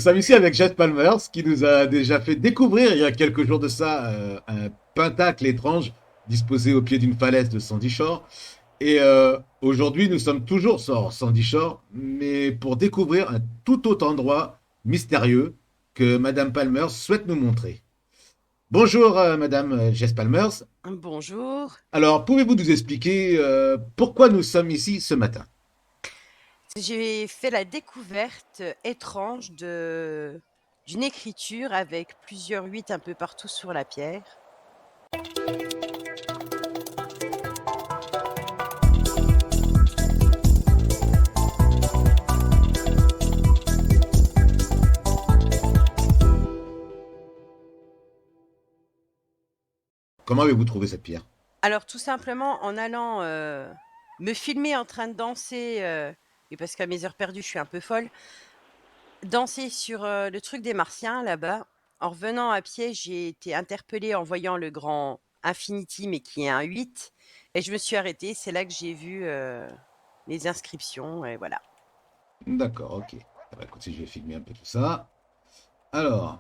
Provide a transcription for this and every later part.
Nous sommes ici avec Jess Palmers qui nous a déjà fait découvrir il y a quelques jours de ça un pentacle étrange disposé au pied d'une falaise de Sandy Shore. Et aujourd'hui, nous sommes toujours sur Sandy Shore, mais pour découvrir un tout autre endroit mystérieux que Madame Palmers souhaite nous montrer. Bonjour Madame Jess Palmers. Bonjour. Alors, pouvez-vous nous expliquer pourquoi nous sommes ici ce matin? J'ai fait la découverte étrange d'une écriture avec plusieurs 8 un peu partout sur la pierre. Comment avez-vous trouvé cette pierre? Alors tout simplement en allant me filmer en train de danser, et parce qu'à mes heures perdues je suis un peu folle, danser sur le truc des Martiens là-bas. En revenant à pied, j'ai été interpellée en voyant le grand Infinity, mais qui est un 8, et je me suis arrêtée. C'est là que j'ai vu les inscriptions, et voilà. D'accord, ok. Ah bah, écoutez, je vais filmer un peu tout ça. Alors,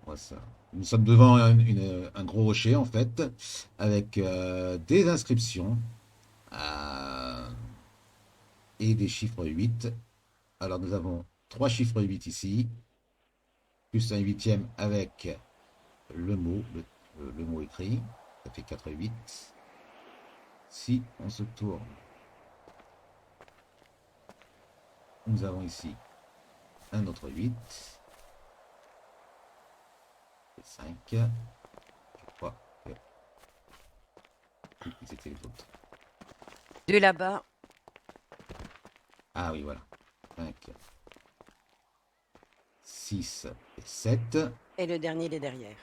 voit ça. Nous sommes devant un gros rocher, en fait, avec des inscriptions euh, et des chiffres 8. Alors, nous avons trois chiffres 8 ici, plus un huitième avec le mot écrit. Ça fait 4 8. Si on se tourne, nous avons ici un autre 8. Et 5. Je crois que c'était les autres. De là-bas, Ah oui, voilà. 5, 6 et 7. et le dernier, il est derrière.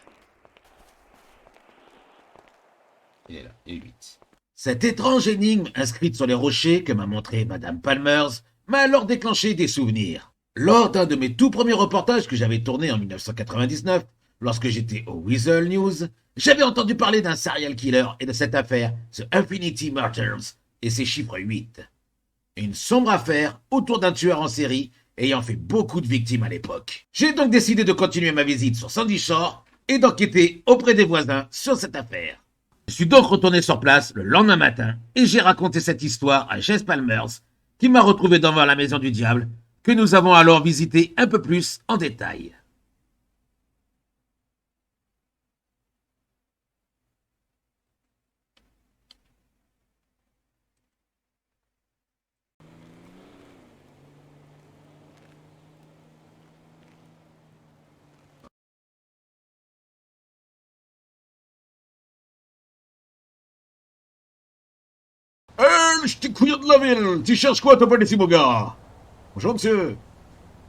Il est là, et 8. Cette étrange énigme inscrite sur les rochers que m'a montré Madame Palmers m'a alors déclenché des souvenirs. Lors d'un de mes tout premiers reportages que j'avais tourné en 1999, lorsque j'étais au Weasel News, j'avais entendu parler d'un serial killer et de cette affaire, The Infinity Murders, et ses chiffres 8. Une sombre affaire autour d'un tueur en série ayant fait beaucoup de victimes à l'époque. J'ai donc décidé de continuer ma visite sur Sandy Shore et d'enquêter auprès des voisins sur cette affaire. Je suis donc retourné sur place le lendemain matin et j'ai raconté cette histoire à Jess Palmers, qui m'a retrouvé devant la maison du diable, que nous avons alors visité un peu plus en détail. Je t'ai couillon de la ville. Tu cherches quoi, toi, ici, mon gars? Bonjour, monsieur.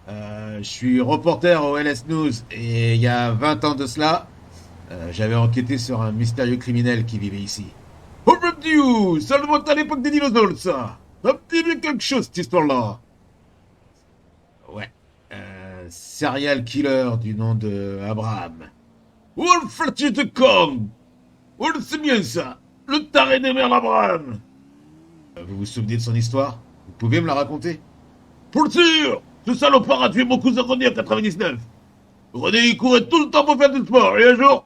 Je suis reporter au LS News et il y a 20 ans de cela, j'avais enquêté sur un mystérieux criminel qui vivait ici. Oh mon Dieu, ça remonte à l'époque des dinosaures, ça. Ça me dit bien quelque chose, cette histoire-là. Ouais. Serial killer du nom de Abraham. Oh, le flattier de con. Oh, c'est bien ça. Le taré des mères Abraham. Vous vous souvenez de son histoire? Vous pouvez me la raconter? Pour sûr. Ce salopard a tué mon cousin René en 99. René, il courait tout le temps pour faire du sport. Et un jour,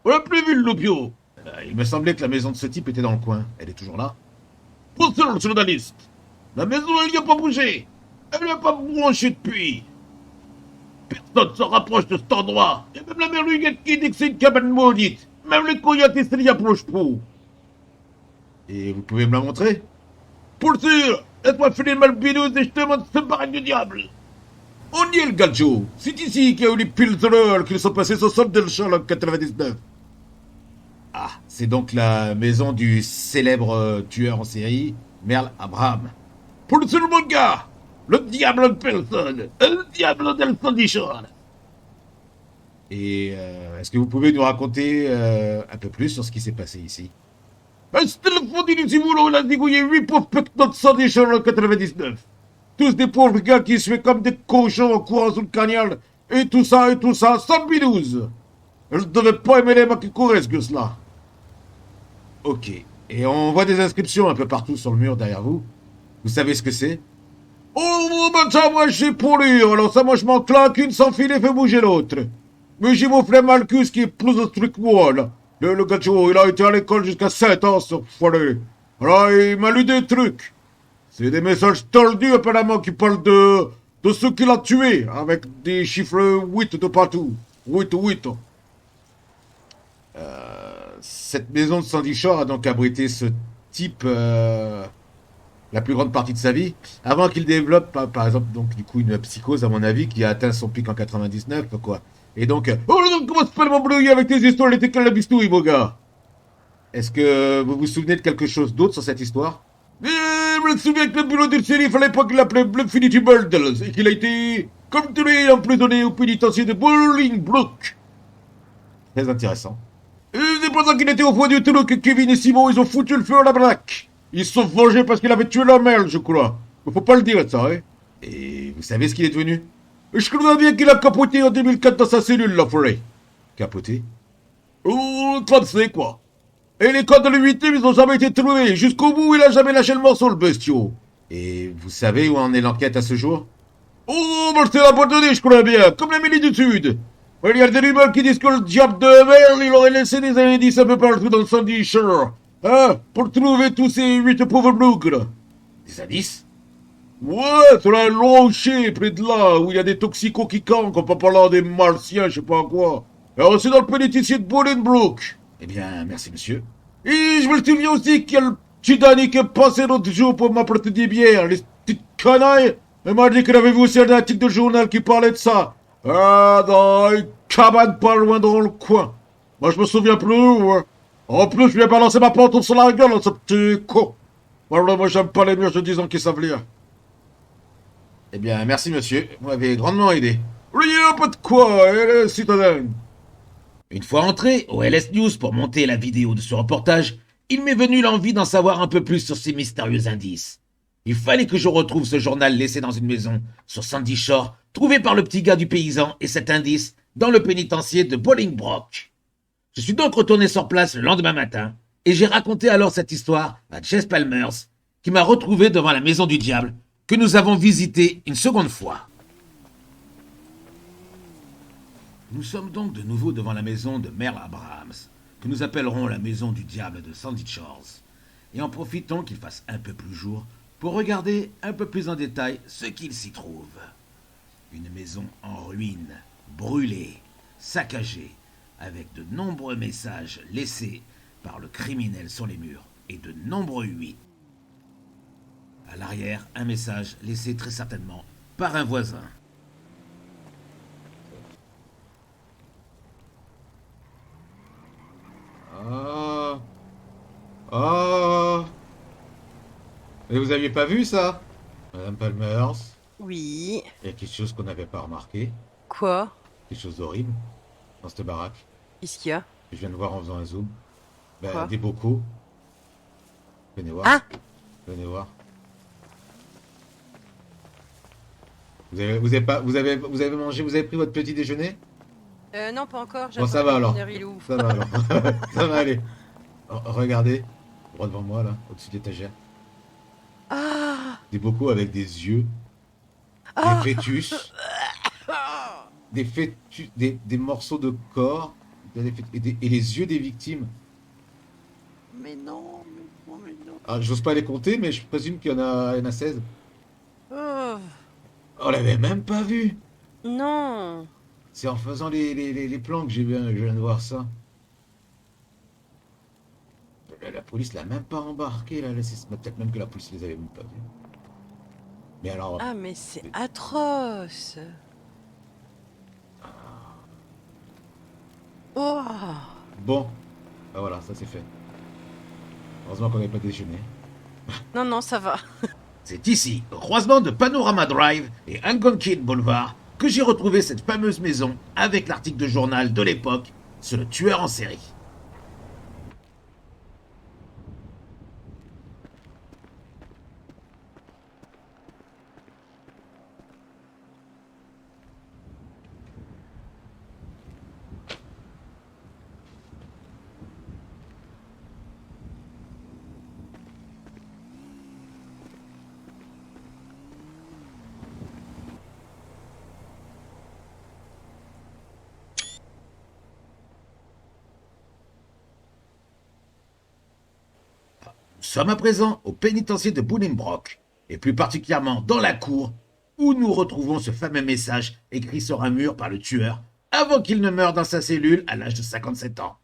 on l'a plus vu le loupio. Il me semblait que la maison de ce type était dans le coin. Elle est toujours là? Pour sûr, le journaliste. La maison, elle n'y a pas bougé. Elle n'a pas branché depuis. Personne ne se rapproche de cet endroit. Et même la mère Huguette qui dit que c'est une cabane maudite. Même les coyotes et y approchent pas. Et vous pouvez me la montrer? Pour sûr. Laisse-moi filer le binous et je te montre ce baraque du diable. On y est, le gajo. C'est ici qu'il y a eu les Pilsener qui sont passés sur sol de le en 99. Ah, c'est donc la maison du célèbre tueur en série, Merle Abraham. Pour le seul mon gars, le diable en personne, le diable del Sandichon. Et est-ce que vous pouvez nous raconter un peu plus sur ce qui s'est passé ici? C'était le fond du Simulo, il a dégouillé 8 pauvres pecnos de Sandichon en 99. Tous des pauvres gars qui se fait comme des cochons en courant sous le cagnal. Et tout ça, sans bidouze. Je ne devais pas aimer les mecs qui couraient, ce gosse-là. Ok. Et on voit des inscriptions un peu partout sur le mur derrière vous. Vous savez ce que c'est? Oh, ben ça, moi, j'ai pour lui. Alors ça, moi, je m'en claque une sans filer, fait bouger l'autre. Mais j'ai mon frère Malcus qui est plus de truc que moi, là. Le gacho, il a été à l'école jusqu'à 7 ans, ce foiré. Alors, il m'a lu des trucs. C'est des messages tordus, apparemment, qui parlent de ceux qu'il a tués, avec des chiffres 8 de partout. 8, 8. Cette maison de Sandy Shore a donc abrité ce type la plus grande partie de sa vie, avant qu'il développe, par exemple, donc du coup, une psychose, à mon avis, qui a atteint son pic en 99, quoi. Et donc, oh, comment tu peux m'embrouiller avec tes histoires, les la bistouille, mon gars? Est-ce que vous vous souvenez de quelque chose d'autre sur cette histoire? Je me souviens que le bureau du shérif à l'époque l'appelait Blufffinity Bundles et qu'il a été, comme tous les emprisonné au pénitencier de Bolingbroke. Très intéressant. C'est pendant qu'il était au foie du trou que Kevin et Simon, ils ont foutu le feu à la baraque. Ils se sont vengés parce qu'il avait tué la mère, je crois. Mais faut pas le dire, ça, hein. Et vous savez ce qu'il est devenu? Je crois bien qu'il a capoté en 2004 dans sa cellule, la forêt. Capoté? Oh, 36, quoi. Et les codes de l'huitième, ils ont jamais été trouvés. Jusqu'au bout, il a jamais lâché le morceau, le bestiau. Et vous savez où en est l'enquête à ce jour? Oh, bah, je t'ai abandonné, je crois bien, comme la Mélie du Sud. Il y a des rumeurs qui disent que le diable de Merle, il aurait laissé des indices un peu partout dans le Sandy Shore. Hein? Pour trouver tous ces 8 pauvres bougres. Des indices? Ouais, sur un long rocher près de là, où il y a des toxicos qui campent, en parlant des martiens, je sais pas quoi. Alors c'est dans le pénitencier de Bolingbroke. Eh bien, merci monsieur. Et je me souviens aussi qu'il y a le petit Danny qui est passé l'autre jour pour m'apporter des bières, les petites canailles. Il m'a dit qu'il avait vu aussi un article de journal qui parlait de ça. Ah, dans une cabane pas loin dans le coin. Moi, je me souviens plus, ouais. En plus, je lui ai balancé ma pantoufle sur la gueule, ce petit con. Voilà, moi, j'aime pas les murs de 10 ans qui savent lire. Eh bien, merci, monsieur. Vous m'avez grandement aidé. Rien, pas de quoi, citadin. Une fois entré au LS News pour monter la vidéo de ce reportage, il m'est venu l'envie d'en savoir un peu plus sur ces mystérieux indices. Il fallait que je retrouve ce journal laissé dans une maison sur Sandy Shore, trouvé par le petit gars du paysan et cet indice dans le pénitencier de Bolingbroke. Je suis donc retourné sur place le lendemain matin et j'ai raconté alors cette histoire à Jess Palmers, qui m'a retrouvé devant la maison du diable que nous avons visitée une seconde fois. Nous sommes donc de nouveau devant la maison de Merle Abrahams, que nous appellerons la maison du diable de Sandy Shores, et en profitons qu'il fasse un peu plus jour pour regarder un peu plus en détail ce qu'il s'y trouve. Une maison en ruine, brûlée, saccagée, avec de nombreux messages laissés par le criminel sur les murs et de nombreux huit. À l'arrière, un message laissé très certainement par un voisin. Ah. Ah. Mais vous aviez pas vu ça? Madame Palmers, Oui. il y a quelque chose qu'on n'avait pas remarqué. Quoi? Quelque chose d'horrible dans cette baraque. Qu'est-ce qu'il y a? Je viens de voir en faisant un zoom. Ben, Quoi? des bocaux. Venez voir. Hein? Venez voir. Vous avez mangé, vous avez pris votre petit déjeuner? Non, pas encore. Bon, J'attends ça que va le alors. mineur il ouvre. Ça va alors. Ça va aller. Regardez, droit devant moi là, au-dessus de l'étagère. Ah! Des bocaux avec des yeux, des Ah! fœtus, des morceaux de corps, et les yeux des victimes. Mais non, mais non, mais non. Ah, j'ose pas les compter, mais je présume qu'il y en a 16. Oh, On l'avait même pas vu. non. C'est en faisant les plans que je viens de voir ça. La police l'a même pas embarqué là. Peut-être même que la police les avait même pas vus. Mais alors, Ah, mais c'est atroce. Oh! bon, ben voilà, ça c'est fait. Heureusement qu'on n'avait pas déjeuné. Non, non, ça va. C'est ici, au croisement de Panorama Drive et Algonquin Boulevard, que j'ai retrouvé cette fameuse maison avec l'article de journal de l'époque sur le tueur en série. Nous sommes à présent au pénitencier de Bolingbroke, et plus particulièrement dans la cour, où nous retrouvons ce fameux message écrit sur un mur par le tueur avant qu'il ne meure dans sa cellule à l'âge de 57 ans.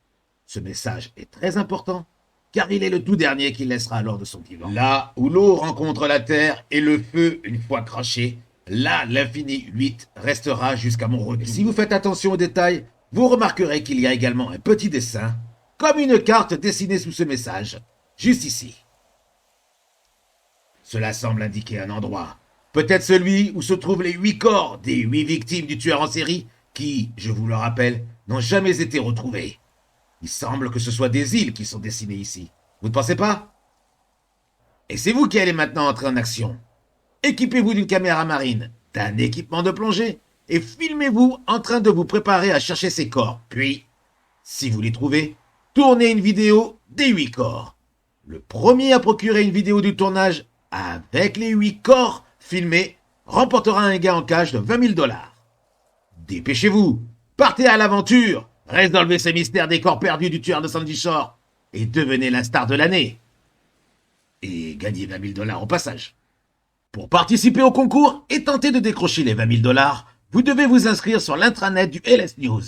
Ce message est très important, car il est le tout dernier qu'il laissera lors de son vivant. Là où l'eau rencontre la terre et le feu une fois craché, là l'infini 8 restera jusqu'à mon retour. Et si vous faites attention aux détails, vous remarquerez qu'il y a également un petit dessin, comme une carte dessinée sous ce message, juste ici. Cela semble indiquer un endroit, peut-être celui où se trouvent les 8 corps des 8 victimes du tueur en série qui, je vous le rappelle, n'ont jamais été retrouvés. Il semble que ce soit des îles qui sont dessinées ici. Vous ne pensez pas? Et c'est vous qui allez maintenant entrer en action. Équipez-vous d'une caméra marine, d'un équipement de plongée, et filmez-vous en train de vous préparer à chercher ces corps. Puis, si vous les trouvez, tournez une vidéo des 8 corps. Le premier à procurer une vidéo du tournage avec les 8 corps filmés remportera un gain en cash de 20 000 $. Dépêchez-vous, partez à l'aventure, résolvez ce mystère des corps perdus du tueur de Sandy Shore et devenez la star de l'année. Et gagnez 20 000 $ au passage. Pour participer au concours et tenter de décrocher les 20 000 $, vous devez vous inscrire sur l'intranet du LS News.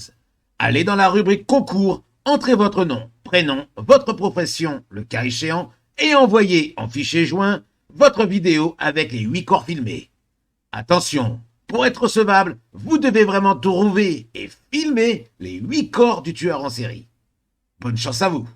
Allez dans la rubrique concours, entrez votre nom, prénom, votre profession, le cas échéant, et envoyez en fichier joint votre vidéo avec les 8 corps filmés. Attention, pour être recevable, vous devez vraiment trouver et filmer les 8 corps du tueur en série. Bonne chance à vous!